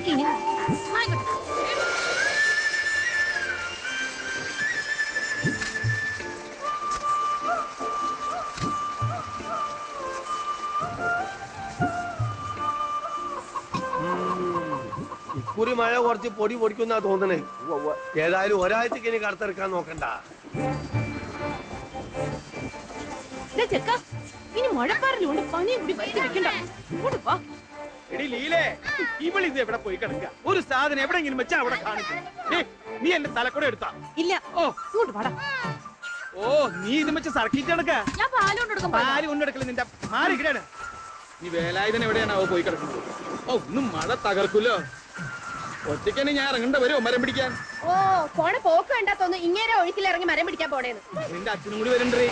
നോക്കിക്കേ. ഇക്കുറി മഴ കുറച്ച് പൊടി പൊടിക്കുന്നാ തോന്നണേ. ഏതായാലും ഒരാഴ്ചക്ക് ഇനി കടത്തിറക്കാൻ നോക്കണ്ട. ചെക്ക ഇനി മഴക്കാറിലുണ്ട്, പനിയും കൂടി വരുത്തി വെക്കണ്ട. ഇങ്ങോട്ട് വാ. എടി ലീലേ, ഇവളിത് എവിടെ പോയി കിടക്കുക? ഒരു സാധനം എവിടെയെങ്കിലും വെച്ചാ അവിടെ കാണിക്കും. നീ എന്റെ തലക്കൂടെ എടുത്താ? ഇല്ല. ഓ ഇങ്ങോട്ട് വാടാ. ഓ നീ ഇത് വെച്ച് സർക്കിട്ട് കിടക്ക. ഞാൻ പാല് കൊണ്ടെടുക്കാം. പാല് കൊണ്ടെടുക്കല് നിന്റെ മാറിക്കിടാണ്. നീ വേലായുധൻ എവിടെയാണ് പോയി കിടക്കുന്നത്? ഓ ഇന്നും മഴ തകർക്കുമല്ലോ. ഒറ്റയ്ക്കന്നെ ഞാൻ ഇറങ്ങണ്ട വരുമോ മരം പിടിക്കാൻ? ഓ പോണ പോക്ക് വേണ്ടാത്തോന്ന് ഇങ്ങനെ ഒഴുക്കിലിറങ്ങി മരം പിടിക്കാൻ പോണേന്ന്. നിന്റെ അച്ഛനും കൂടി വരണ്ടേ?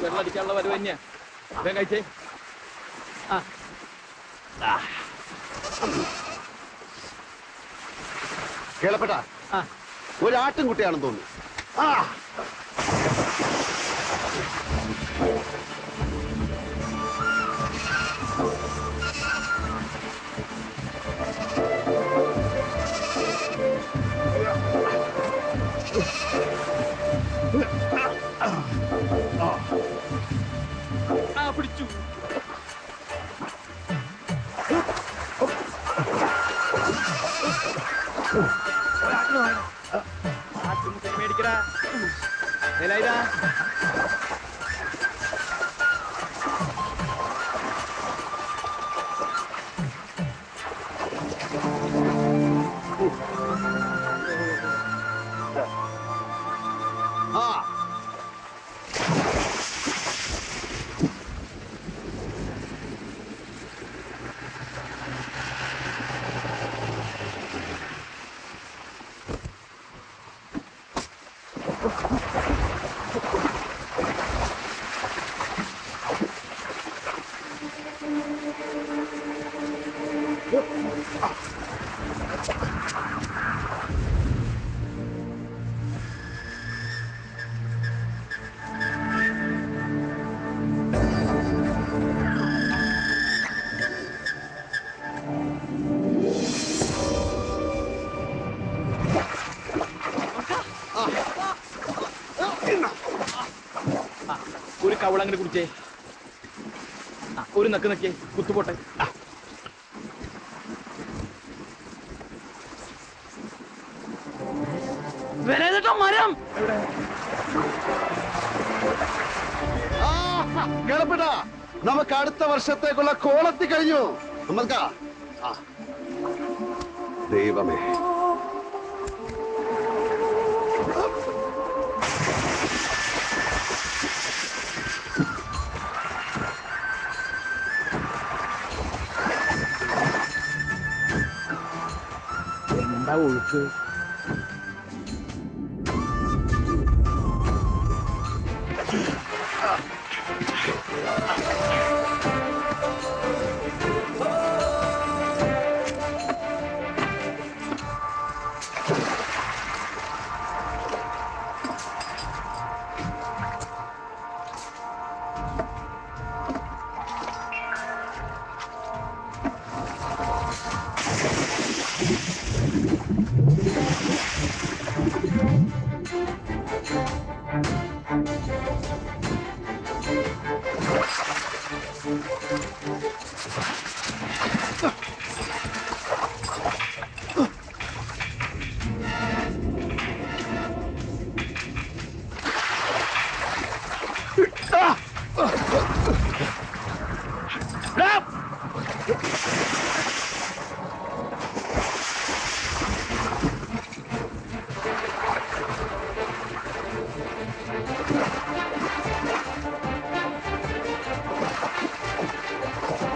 വെള്ളടിക്കാനുള്ള വരവ് തന്നെയാ. വേഗം കഴിച്ചേ. കേളപ്പെട്ട ഒരാട്ടിൻകുട്ടിയാണെന്ന് തോന്നുന്നു. പിടിച്ചു. മേടിക്കടാ വേലായുധാ. ഒരു കവളങ്ങനെ കുടിച്ചേ. ഒരു നക്ക് നക്കേ കുത്തുപോട്ടെ. മരം കേളപ്പെട്ട നമുക്ക് അടുത്ത വർഷത്തേക്കുള്ള കോളത്തി കഴിഞ്ഞു. നമ്മൾക്കാ ദൈവമേ. എന്താ ഒഴുക്ക്?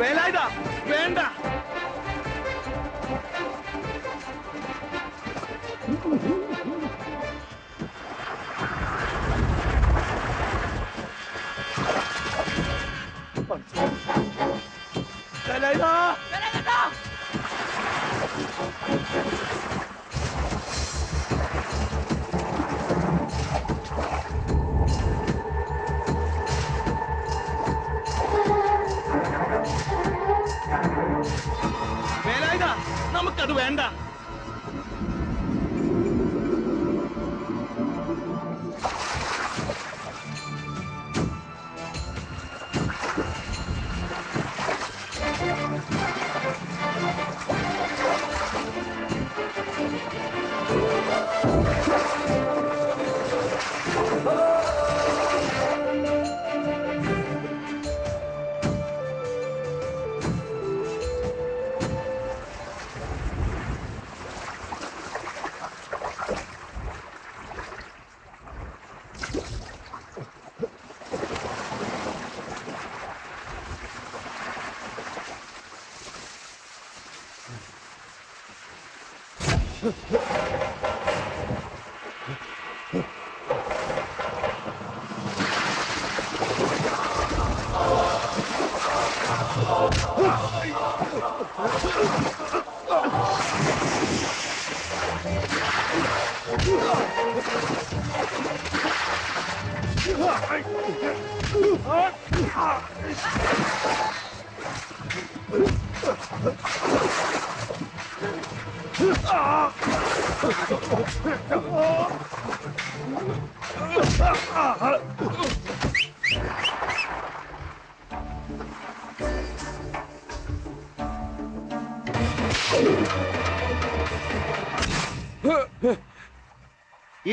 വേലായുധ വേണ്ട. വേണ്ട.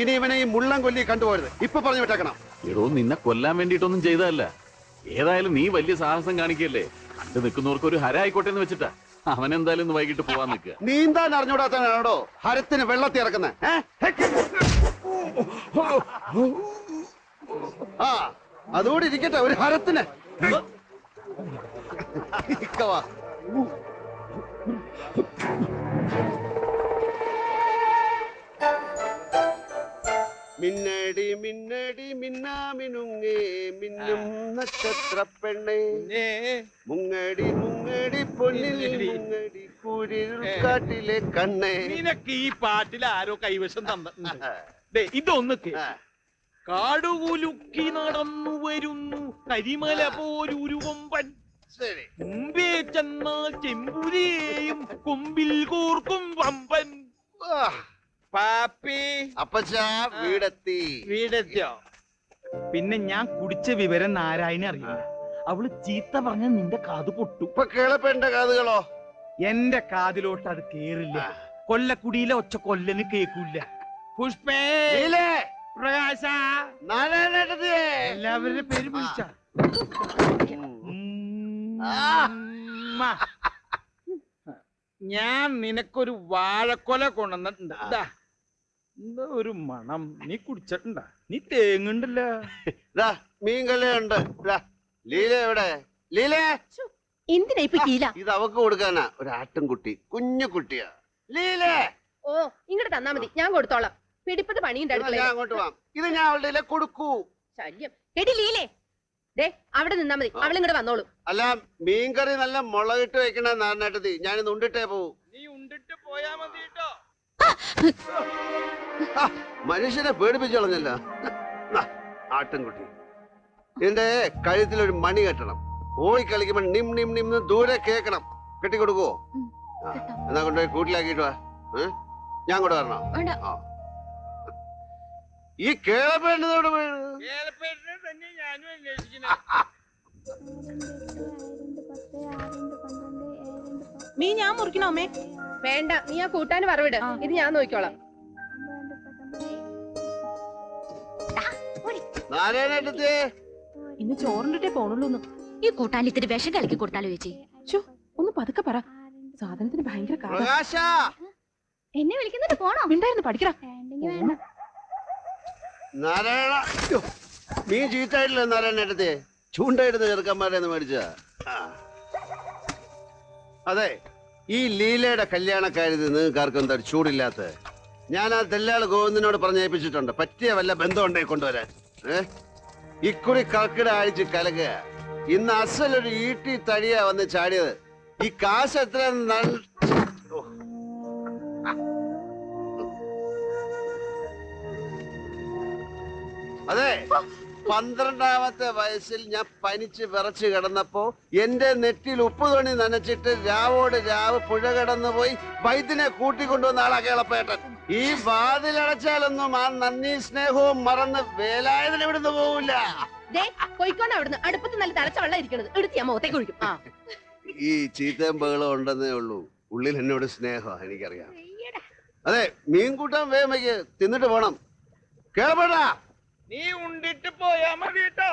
ഇനി ഇവനെ ഈ മുള്ളം കൊല്ലി കണ്ടുപോരുത്. ഇപ്പൊ പറഞ്ഞു വിട്ടേക്കണം. എടോ നിന്നെ കൊല്ലാൻ വേണ്ടിയിട്ടൊന്നും ചെയ്തതല്ല. ഏതായാലും നീ വലിയ സാഹസം കാണിക്കല്ലേ. കണ്ടു നിൽക്കുന്നവർക്ക് ഒരു ഹരായിക്കോട്ടെ എന്ന് വെച്ചിട്ടാ. അവൻ എന്തായാലും ഇന്ന് വൈകിട്ട് പോവാൻ നിൽക്കുക. നീന്താൻ അറിഞ്ഞൂടാത്തവനാണോ ഹരത്തിന് വെള്ളത്തി ഇറക്കുന്നത്? ആ അതുകൂടി ഇരിക്കട്ടെ ഒരു ഹരത്തിന്. ഇക്കവാ. മിന്നടി മിന്നടി മിന്നാമിനുങ്ങേ മിന്നും നക്ഷത്ര പെണ്ണേ മുങ്ങടി മുങ്ങടി പൊന്നിൽ മുങ്ങടി കുരിരുൾക്കാട്ടിലെ കണ്ണേ. നിനക്ക് ഈ പാട്ടിൽ ആരോ കൈവശം തന്നിട്ടുണ്ട്. ഇതൊന്ന് കാടുകുലുക്കി നടന്നു വരുന്നു കരിമല പോലൊരു കൊമ്പൻ. മുമ്പേ ചെന്നാൽ ചെമ്പുരേയും കൊമ്പിൽ കോർക്കും വമ്പൻ. പാപ്പി അപ്പച്ചാ വീടെത്തി. വീടെത്തിയോ? പിന്നെ ഞാൻ കുടിച്ച വിവരം നാരായണി അറിയില്ല. അവള് ചീത്ത പറഞ്ഞ നിന്റെ കാത് പൊട്ടു. ഇപ്പൊ കേളപ്പേണ്ട കാതുകളോ? എന്റെ കാതിലോട്ട് അത് കേറില്ല. കൊല്ലക്കുടിയിലെ ഒച്ച കൊല്ലന് കേക്കൂല. പുഷ്പേ പ്രകാശ എല്ലാവരുടെ പേര് വിളിച്ച ഞാൻ നിനക്കൊരു വാഴക്കൊല കൊണ്ടുവന്നിട്ടുണ്ട്. എന്താ ഒരു മണം? നീ കുടിച്ചിട്ടുണ്ടാ? നീ തേങ്ങുണ്ടല്ലോ. മീൻകല്ലുണ്ട്. ലീല എവിടെ? ലീലേ എന്തിനാ ഇപ്പൊ ലീല? ഇത് അവക്ക് കൊടുക്കാനാ. ഒരു ആട്ടുംകുട്ടി, കുഞ്ഞു കുട്ടിയാ. ലീലേ ഓ ഇങ്ങോട്ട് തന്നാ മതി, ഞാൻ കൊടുത്തോളാം. പിടിപ്പത് പണിയുണ്ട്. ഞാൻ അങ്ങോട്ട് പോവാം. ഇത് ഞാൻ അവളുടെ കൊടുക്കൂ. ശല്യം. എടി ലീലേ, ദേ അവിടെ നിന്നാ മതി, അവളിങ്ങോട്ട് വന്നോളൂ. അല്ല മീൻകറി നല്ല മുളകിട്ട് വെക്കണ നാരനാട്ടത്തി. ഞാനിന്ന് ഉണ്ടിട്ടേ പോവൂ. നീ ഉണ്ടിട്ട് പോയാ മതി കേട്ടോ. മനുഷ്യനെ പേടിപ്പിച്ചു കളഞ്ഞല്ല ആട്ടിൻകുട്ടി. ഇതിന്റെ കഴുത്തിലൊരു മണി കെട്ടണം. ഓടി കളിക്കുമ്പോ നിം നിം നിം ദൂരെ കേക്കണം. കെട്ടിക്കൊടുക്കുവോ? എന്നാ കൊണ്ടുപോയി കൂട്ടിലാക്കിട്ട് വാ. ഞാൻ കൂടെ വരണോ? ഈ കേളപ്പേണ്ടതോടെ തന്നെ ഞാനും അന്വേഷിക്കണേ. മീൻ ഞാൻ മുറിക്കണോ അമ്മേ? വേണ്ട, നീ ആ കൂട്ടാൻ വറവിട്. ഇത് ഞാൻ നോക്കിക്കോളാം. ഇന്ന് ചോറിന്റെ പോണുള്ളൂ. ഈ കൂട്ടാൻ ഇത്തിരി വിഷം കലക്കി കൊടുത്താലോ ചേച്ചി? ഒന്ന് പതുക്കെ പറ. സാധനത്തിന് ഭയങ്കര എന്നെ വിളിക്കുന്നുണ്ട്, പോണോ? ഉണ്ടായിരുന്നു പഠിക്കറ. നാരായണ നീ ചീത്തായിട്ടില്ല നാരായണേട്ടത്തെ. ചൂണ്ടായിടുന്ന ചെറുക്കന്മാരെ മേടിച്ച. അതെ, ഈ ലീലയുടെ കല്യാണക്കാര്യത്തിൽ നിങ്ങൾക്ക് ആർക്കും എന്താ ചൂടില്ലാത്ത? ഞാൻ ആ തെല്ലാള് ഗോവിന്ദനോട് പറഞ്ഞേൽപ്പിച്ചിട്ടുണ്ട്. പറ്റിയ വല്ല ബന്ധം ഉണ്ടെങ്കിൽ കൊണ്ടുവരാൻ. ഇക്കുറി കർക്കിട ആഴ്ച കലക്കുക. ഇന്ന് അസലൊരു ഈട്ടി തടിയാ വന്ന് ചാടിയത്. ഈ കാശ് എത്ര അതെ 12ാമത്തെ വയസ്സിൽ ഞാൻ പനിച്ച് വിറച്ച് കിടന്നപ്പോ എന്റെ നെറ്റിൽ ഉപ്പ് തുണി നനച്ചിട്ട് രാവോട് രാവ് പുഴ കടന്നു പോയി വൈദ്യനെ കൂട്ടിക്കൊണ്ടുവന്ന ആളാ കേളപ്പേട്ടൻ. ഈ വാതിലടച്ചാലൊന്നും ആ നന്ദി സ്നേഹവും മറന്ന് വേലായുധൻ ഇവിടുന്ന് പോവില്ല. പോയിക്കോണ്ട് അവിടുന്ന് അടുപ്പത്ത് നല്ല തലച്ച വെള്ളം ഇരിക്കണത് എടുത്ത് ഞാൻ മുഖത്തേക്ക് ഒഴിക്കും. ആ ഈ ചീത്തയും ബഹളം ഉണ്ടെന്നേ ഉള്ളൂ, ഉള്ളിൽ എന്നോട് സ്നേഹം എനിക്കറിയാം. അതെ, മീൻ കൂട്ടാൻ വേഗം വയ്ക്ക്, തിന്നിട്ട് പോണം. കേളപ്പേട്ടാ, നീ ഉണ്ടിട്ട് പോയാ മതി കേട്ടോ.